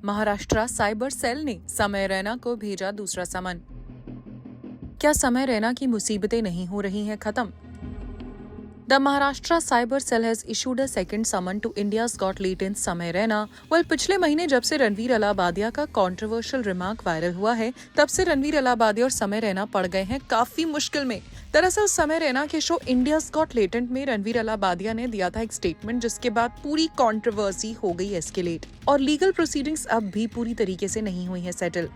Maharashtra cyber cell ने समय रैना को भेजा दूसरा समन। क्या समय रैना की मुसीबतें नहीं हो रही हैं खत्म? The Maharashtra Cyber Cell has issued a second summon to India's got latent समय रैना। पिछले महीने जब से रणवीर अलाहाबादिया का कंट्रोवर्शियल रिमार्क वायरल हुआ है, तब से रणवीर अलाहाबादिया और समय रैना पड़ गए हैं काफी मुश्किल में। दरअसल समय रैना के शो इंडियाज गॉट लेटेंट में रणवीर अलाहाबादिया ने दिया था एक स्टेटमेंट, जिसके बाद पूरी कंट्रोवर्सी हो गई एस्केलेट और लीगल प्रोसीडिंग्स अब भी पूरी तरीके से नहीं हुई है settle.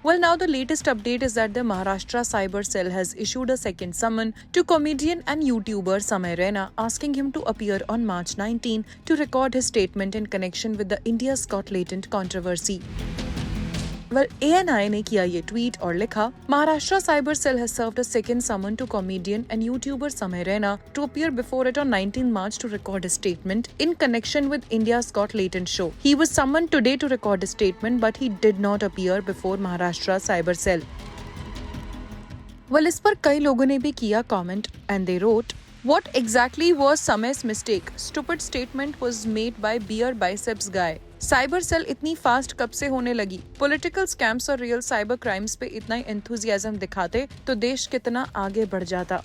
Well, now the latest update is that the Maharashtra Cyber Cell has issued a second summon to comedian and YouTuber Samay Raina, asking him to appear on March 19 to record his statement in connection with the India's Got Latent controversy. Well, ANI ने किया ये tweet और लिखा, Maharashtra cyber cell has served a second summon to comedian and YouTuber Samay Raina to appear before it on 19 March to record a statement in connection with India's Got Latent show. He was summoned today to record a statement, but he did not appear before Maharashtra Cyber Cell. Well, इस पर कई लोगों ने भी किया comment and they wrote, What exactly was Samay's mistake? Stupid statement was made by beer biceps guy. Cyber cell इतनी fast कब से होने लगी? पॉलिटिकल स्कैम्स और रियल साइबर क्राइम्स पे इतना ही एंथुजियाज्म दिखाते तो देश कितना आगे बढ़ जाता।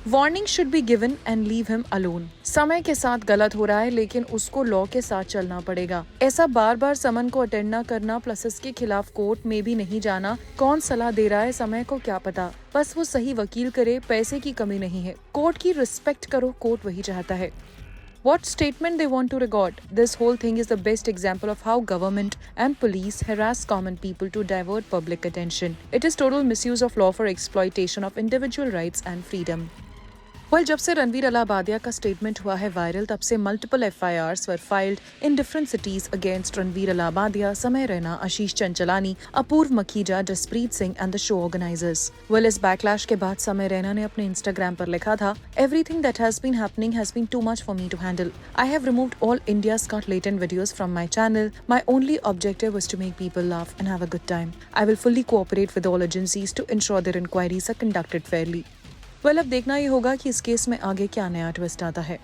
Warning should be given and leave him alone. समय के साथ गलत हो रहा है, लेकिन उसको लॉ के साथ चलना पड़ेगा। ऐसा बार बार समन को अटेंड ना करना प्लस इसके खिलाफ कोर्ट में भी नहीं जाना, कौन सलाह दे रहा है समय को क्या पता। बस वो सही वकील करे, पैसे की कमी नहीं है। कोर्ट की रिस्पेक्ट करो, कोर्ट वही चाहता है। What statement they want to record? This whole thing is the best example of how government and police harass common people to divert public attention. It is total misuse of law for exploitation of individual rights and freedom. जब से रणवीर अलाहाबादिया का statement हुआ है viral, तब से multiple FIRs were filed in different cities against Ranveer Allahabadia, Samay Raina, Ashish Chanchlani, Apoorva Makhija, Jaspreet Singh and the show organisers. इस backlash के बाद समय रैना ने अपने इंस्टाग्राम पर लिखा था, everything that has been happening has been too much for me to handle. I have removed all India's Got Latent videos from my channel. My only objective was to make people laugh and have a good time. I will fully cooperate with all agencies to ensure their inquiries are conducted fairly. अब देखना ही होगा कि इस case में आगे क्या नया twist आता है।